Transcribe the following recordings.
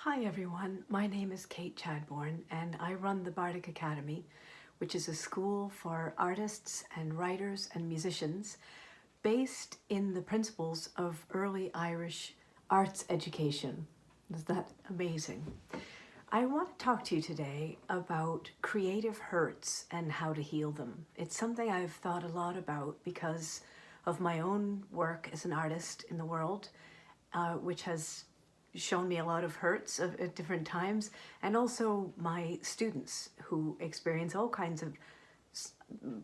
Hi everyone, my name is Kate Chadbourne and I run the Bardic Academy, which is a school for artists and writers and musicians based in the principles of early Irish arts education. Is that amazing? I want to talk to you today about creative hurts and how to heal them. It's something I've thought a lot about because of my own work as an artist in the world, which has shown me a lot of hurts at different times, and also my students who experience all kinds of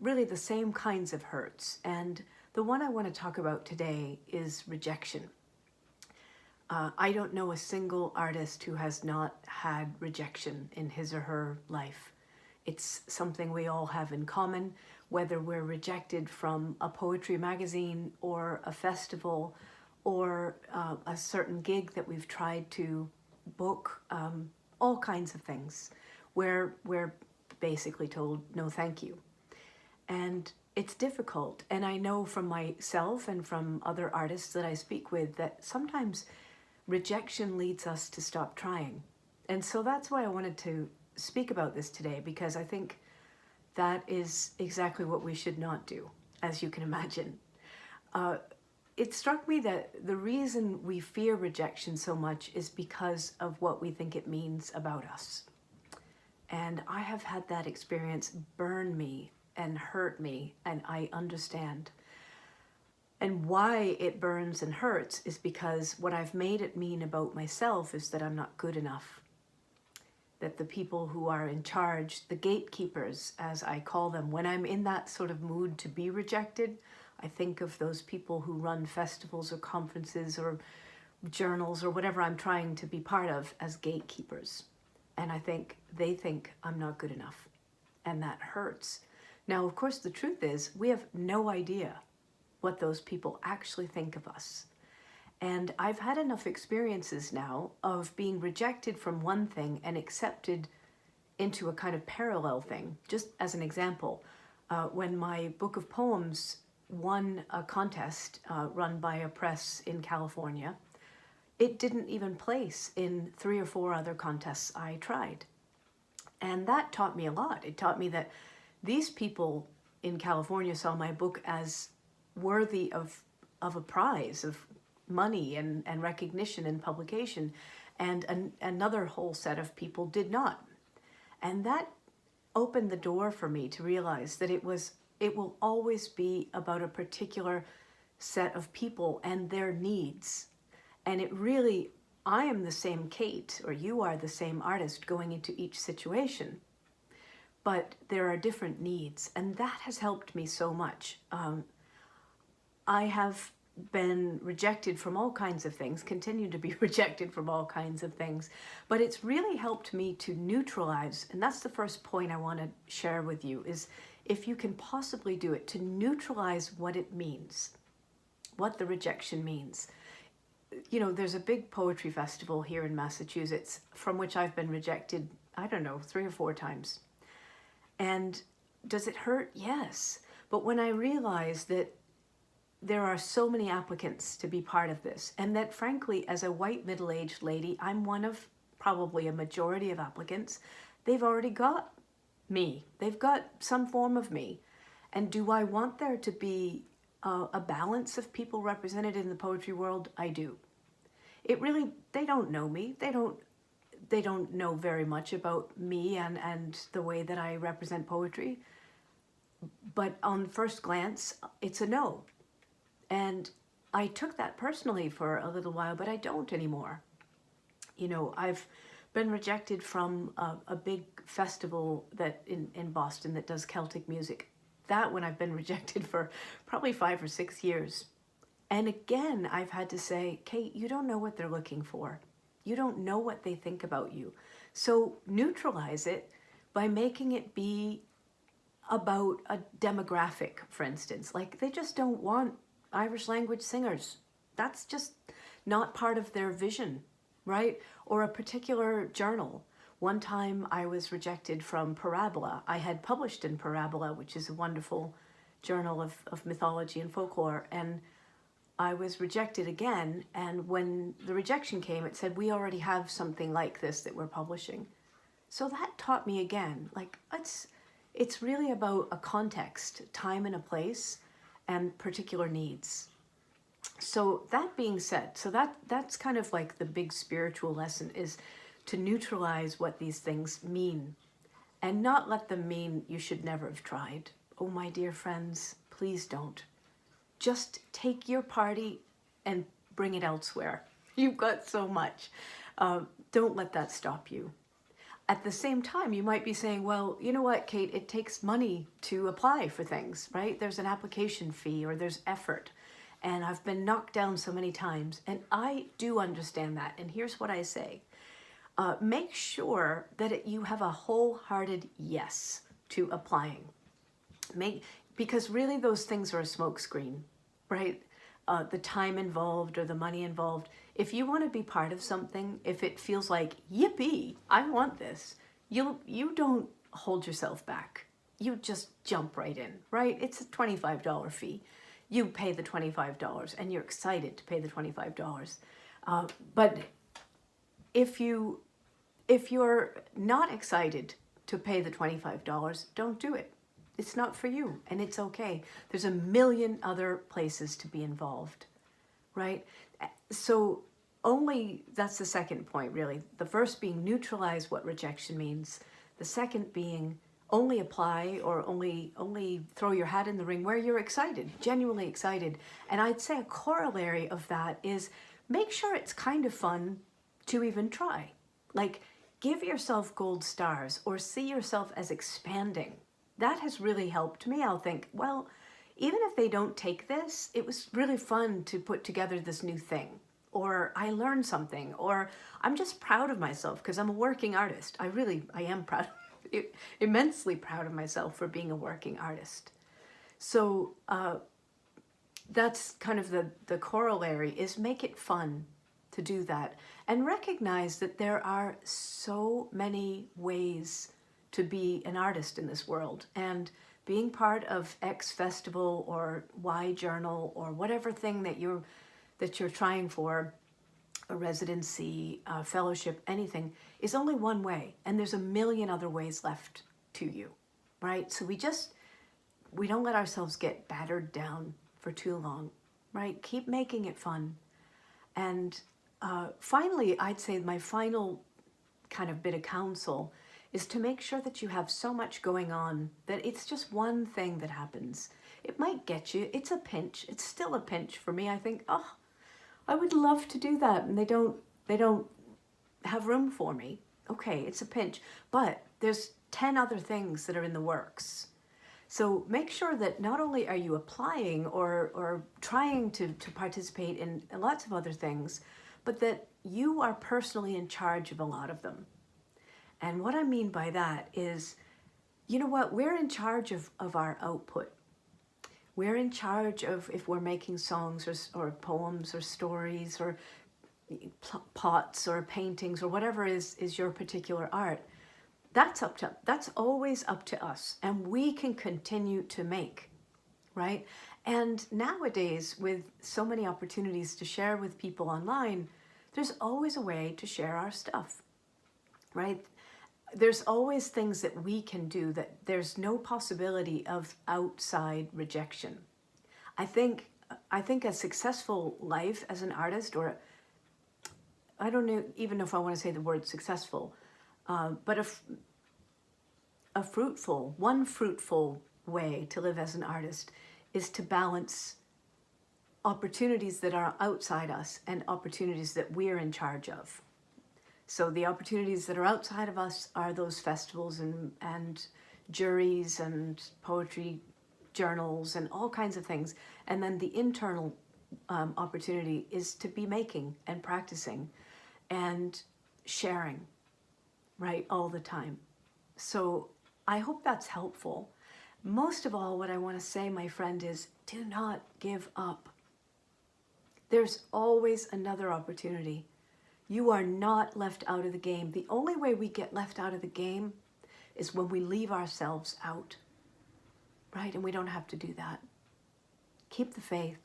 really the same kinds of hurts. And the one I want to talk about today is rejection. I don't know a single artist who has not had rejection in his or her life. It's something we all have in common, whether we're rejected from a poetry magazine or a festival or a certain gig that we've tried to book, all kinds of things where we're basically told no thank you. And it's difficult. And I know from myself and from other artists that I speak with that sometimes rejection leads us to stop trying. And so that's why I wanted to speak about this today, because I think that is exactly what we should not do, as you can imagine. It struck me that the reason we fear rejection so much is because of what we think it means about us. And I have had that experience burn me and hurt me, and I understand. And why it burns and hurts is because what I've made it mean about myself is that I'm not good enough. That the people who are in charge, the gatekeepers, as I call them, when I'm in that sort of mood to be rejected, I think of those people who run festivals or conferences or journals or whatever I'm trying to be part of as gatekeepers. And I think they think I'm not good enough. And that hurts. Now, of course, the truth is we have no idea what those people actually think of us. And I've had enough experiences now of being rejected from one thing and accepted into a kind of parallel thing. Just as an example, when my book of poems won a contest run by a press in California, it didn't even place in 3 or 4 other contests I tried. And that taught me a lot. It taught me that these people in California saw my book as worthy of a prize, of money and recognition and publication, and another whole set of people did not. And that opened the door for me to realize that it will always be about a particular set of people and their needs. And it really, I am the same Kate, or you are the same artist going into each situation, but there are different needs, and that has helped me so much. I have been rejected from all kinds of things, continue to be rejected from all kinds of things, but it's really helped me to neutralize, and that's the first point I want to share with you, is if you can possibly do it, to neutralize what it means, what the rejection means. You know, there's a big poetry festival here in Massachusetts from which I've been rejected, I don't know, 3 or 4 times. And does it hurt? Yes. But when I realized that there are so many applicants to be part of this, and that frankly, as a white middle-aged lady, I'm one of probably a majority of applicants, they've already got me. They've got some form of me. And do I want there to be a balance of people represented in the poetry world? I do. It really, they don't know me. They don't know very much about me and the way that I represent poetry. But on first glance, it's a no. And I took that personally for a little while, but I don't anymore. You know, I've been rejected from a big festival that in Boston that does Celtic music. That one I've been rejected for probably 5 or 6 years. And again, I've had to say, Kate, you don't know what they're looking for. You don't know what they think about you. So neutralize it by making it be about a demographic, for instance. Like, they just don't want Irish language singers. That's just not part of their vision, right? Or a particular journal. One time I was rejected from Parabola. I had published in Parabola, which is a wonderful journal of mythology and folklore, and I was rejected again, and when the rejection came, it said, we already have something like this that we're publishing. So that taught me again, like, it's really about a context, time and a place, and particular needs. So that being said, so that's kind of like the big spiritual lesson, is to neutralize what these things mean and not let them mean you should never have tried. Oh, my dear friends, please don't. Just take your party and bring it elsewhere. You've got so much. Don't let that stop you. At the same time, you might be saying, well, you know what, Kate, it takes money to apply for things, right? There's an application fee or there's effort. And I've been knocked down so many times. And I do understand that. And here's what I say. Make sure that you have a wholehearted yes to applying. Because really those things are a smokescreen, right? The time involved or the money involved. If you want to be part of something, if it feels like, yippee, I want this, you don't hold yourself back. You just jump right in, right? It's a $25 fee. You pay the $25 and you're excited to pay the $25. But if you're not excited to pay the $25, don't do it. It's not for you, and it's okay. There's a million other places to be involved, right? So that's the second point, really. The first being neutralize what rejection means. The second being only apply or only throw your hat in the ring where you're excited, genuinely excited. And I'd say a corollary of that is make sure it's kind of fun to even try. Like, give yourself gold stars or see yourself as expanding. That has really helped me. I'll think, well, even if they don't take this, it was really fun to put together this new thing, or I learned something, or I'm just proud of myself because I'm a working artist. I am proud, immensely proud of myself for being a working artist. So that's kind of the corollary, is make it fun to do that and recognize that there are so many ways to be an artist in this world, and being part of X festival or Y journal or whatever thing that you're trying for, a residency, a fellowship, anything, is only one way, and there's a million other ways left to you, right? So we don't let ourselves get battered down for too long, right? Keep making it fun. And finally, I'd say my final kind of bit of counsel is to make sure that you have so much going on that it's just one thing that happens. It might get you, it's a pinch, it's still a pinch for me. I think, oh, I would love to do that, and they don't have room for me. Okay, it's a pinch, but there's 10 other things that are in the works. So make sure that not only are you applying or trying to participate in lots of other things, but that you are personally in charge of a lot of them. And what I mean by that is, you know what, we're in charge of our output. We're in charge of if we're making songs or poems or stories or pots or paintings or whatever is your particular art. That's always up to us, and we can continue to make, right? And nowadays, with so many opportunities to share with people online, there's always a way to share our stuff, right? There's always things that we can do, that there's no possibility of outside rejection. I think a successful life as an artist, or I don't know even if I want to say the word successful, but a fruitful way to live as an artist is to balance opportunities that are outside us and opportunities that we're in charge of. So the opportunities that are outside of us are those festivals and juries and poetry journals and all kinds of things. And then the internal opportunity is to be making and practicing and sharing, right, all the time. So I hope that's helpful. Most of all, what I want to say, my friend, is do not give up. There's always another opportunity. You are not left out of the game. The only way we get left out of the game is when we leave ourselves out, right? And we don't have to do that. Keep the faith.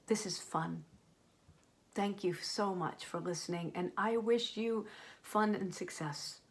This is fun. Thank you so much for listening, and I wish you fun and success.